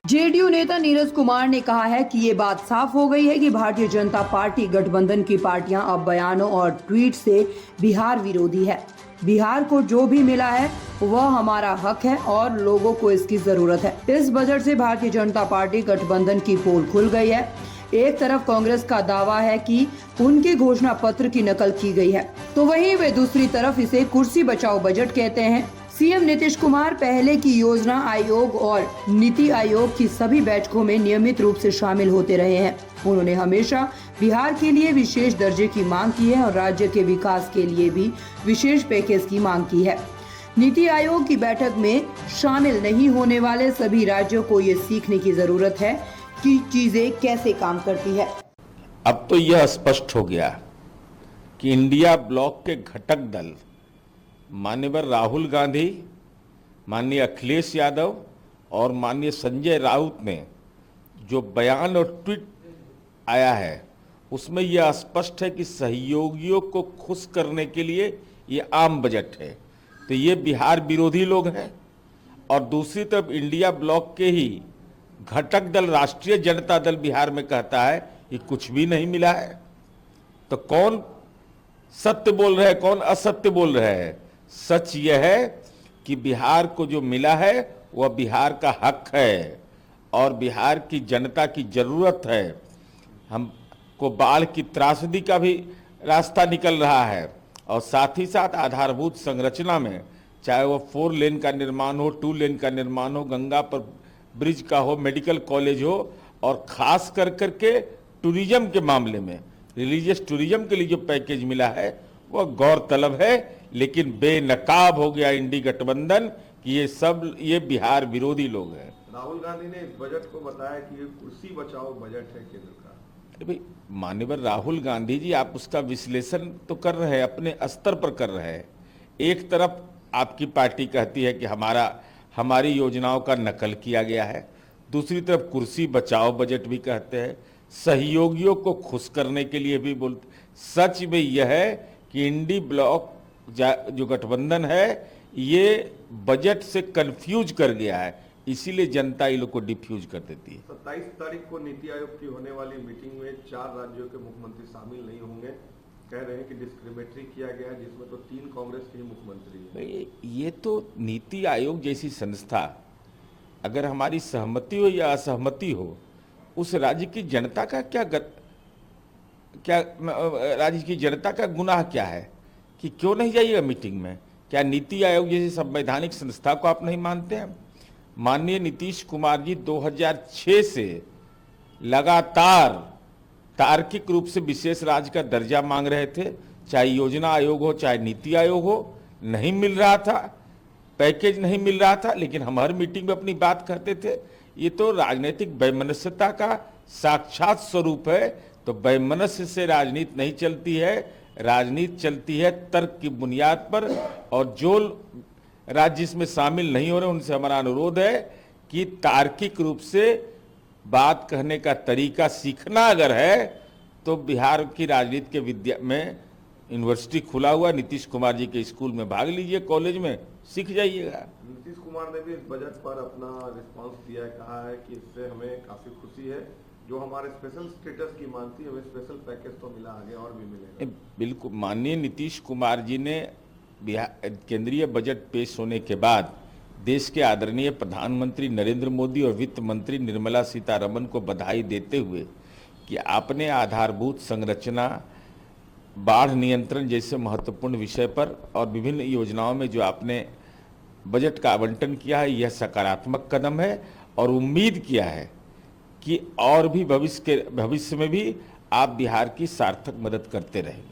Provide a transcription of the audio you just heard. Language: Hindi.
जेडीयू नेता नीरज कुमार ने कहा है कि ये बात साफ हो गई है कि भारतीय जनता पार्टी गठबंधन की पार्टियां अब बयानों और ट्वीट से बिहार विरोधी है। बिहार को जो भी मिला है वह हमारा हक है और लोगों को इसकी जरूरत है। इस बजट से भारतीय जनता पार्टी गठबंधन की पोल खुल गई है। एक तरफ कांग्रेस का दावा है कि उनके घोषणा पत्र की नकल की गई है, तो वहीं वे दूसरी तरफ इसे कुर्सी बचाओ बजट कहते हैं। सीएम नीतीश कुमार पहले की योजना आयोग और नीति आयोग की सभी बैठकों में नियमित रूप से शामिल होते रहे हैं। उन्होंने हमेशा बिहार के लिए विशेष दर्जे की मांग की है और राज्य के विकास के लिए भी विशेष पैकेज की मांग की है। नीति आयोग की बैठक में शामिल नहीं होने वाले सभी राज्यों को ये सीखने की जरूरत है कि चीजें कैसे काम करती है। अब तो यह स्पष्ट हो गया कि इंडिया ब्लॉक के घटक दल माननीय राहुल गांधी, माननीय अखिलेश यादव और माननीय संजय राउत ने जो बयान और ट्वीट आया है उसमें यह स्पष्ट है कि सहयोगियों को खुश करने के लिए ये आम बजट है। तो ये बिहार विरोधी लोग हैं और दूसरी तरफ इंडिया ब्लॉक के ही घटक दल राष्ट्रीय जनता दल बिहार में कहता है कि कुछ भी नहीं मिला है। तो कौन सत्य बोल रहे हैं, कौन असत्य बोल रहे हैं? सच यह है कि बिहार को जो मिला है वह बिहार का हक है और बिहार की जनता की जरूरत है। हमको बाढ़ की त्रासदी का भी रास्ता निकल रहा है और साथ ही साथ आधारभूत संरचना में, चाहे वो 4 लेन का निर्माण हो, 2 लेन का निर्माण हो, गंगा पर ब्रिज का हो, मेडिकल कॉलेज हो और खास कर करके टूरिज्म के मामले में रिलीजियस टूरिज्म के लिए जो पैकेज मिला है वह गौरतलब है। लेकिन बेनकाब हो गया इंडी गठबंधन कि ये बिहार विरोधी लोग हैं। राहुल गांधी ने इस बजट को बताया कि ये कुर्सी बचाओ बजट है केंद्र का। अरे भाई, माननीय राहुल गांधी जी, आप उसका विश्लेषण तो कर रहे हैं, अपने स्तर पर कर रहे हैं। एक तरफ आपकी पार्टी कहती है कि हमारी योजनाओं का नकल किया गया है, दूसरी तरफ कुर्सी बचाओ बजट भी कहते हैं, सहयोगियों को खुश करने के लिए भी बोलते। सच में यह है कि इंडी ब्लॉक जो गठबंधन है ये बजट से कंफ्यूज कर गया है, इसीलिए जनता इन लोग को डिफ्यूज कर देती है। 27 तारीख को नीति आयोग की होने वाली मीटिंग में 4 राज्यों के मुख्यमंत्री शामिल नहीं होंगे। कह रहे हैं कि डिस्क्रिमिनेटरी किया गया है, जिसमें तो 3 कांग्रेस के ही मुख्यमंत्री हैं। ये तो नीति आयोग जैसी संस्था, अगर हमारी सहमति हो या असहमति हो, उस राज्य की जनता का राज्य की जनता का गुनाह क्या है कि क्यों नहीं जाइएगा मीटिंग में? क्या नीति आयोग जैसी संवैधानिक संस्था को आप नहीं मानते हैं? माननीय नीतीश कुमार जी 2006 से लगातार तार्किक रूप से विशेष राज्य का दर्जा मांग रहे थे, चाहे योजना आयोग हो चाहे नीति आयोग हो। नहीं मिल रहा था, पैकेज नहीं मिल रहा था, लेकिन हम हर मीटिंग में अपनी बात करते थे। ये तो राजनीतिक वैमनस्यता का साक्षात स्वरूप है। तो वैमनस्य से राजनीति नहीं चलती है, राजनीति चलती है तर्क की बुनियाद पर। और जो राज्य इसमें शामिल नहीं हो रहे उनसे हमारा अनुरोध है कि तार्किक रूप से बात कहने का तरीका सीखना अगर है तो बिहार की राजनीति के विद्या में यूनिवर्सिटी खुला हुआ, नीतीश कुमार जी के स्कूल में भाग लीजिए, कॉलेज में सीख जाइएगा। नीतीश कुमार ने भी इस बजट पर अपना रिस्पांस दिया है, कहा है कि इससे हमें काफी खुशी है, जो हमारे स्पेशल स्टेटस की मांग थी हमें स्पेशल पैकेज तो मिला, आगे और भी मिलेगा। बिल्कुल, माननीय नीतीश कुमार जी ने केंद्रीय बजट पेश होने के बाद देश के आदरणीय प्रधानमंत्री नरेंद्र मोदी और वित्त मंत्री निर्मला सीतारमण को बधाई देते हुए कि आपने आधारभूत संरचना, बाढ़ नियंत्रण जैसे महत्वपूर्ण विषय पर और विभिन्न योजनाओं में जो आपने बजट का आवंटन किया है यह सकारात्मक कदम है और उम्मीद किया है कि और भी भविष्य में भी आप बिहार की सार्थक मदद करते रहेंगे।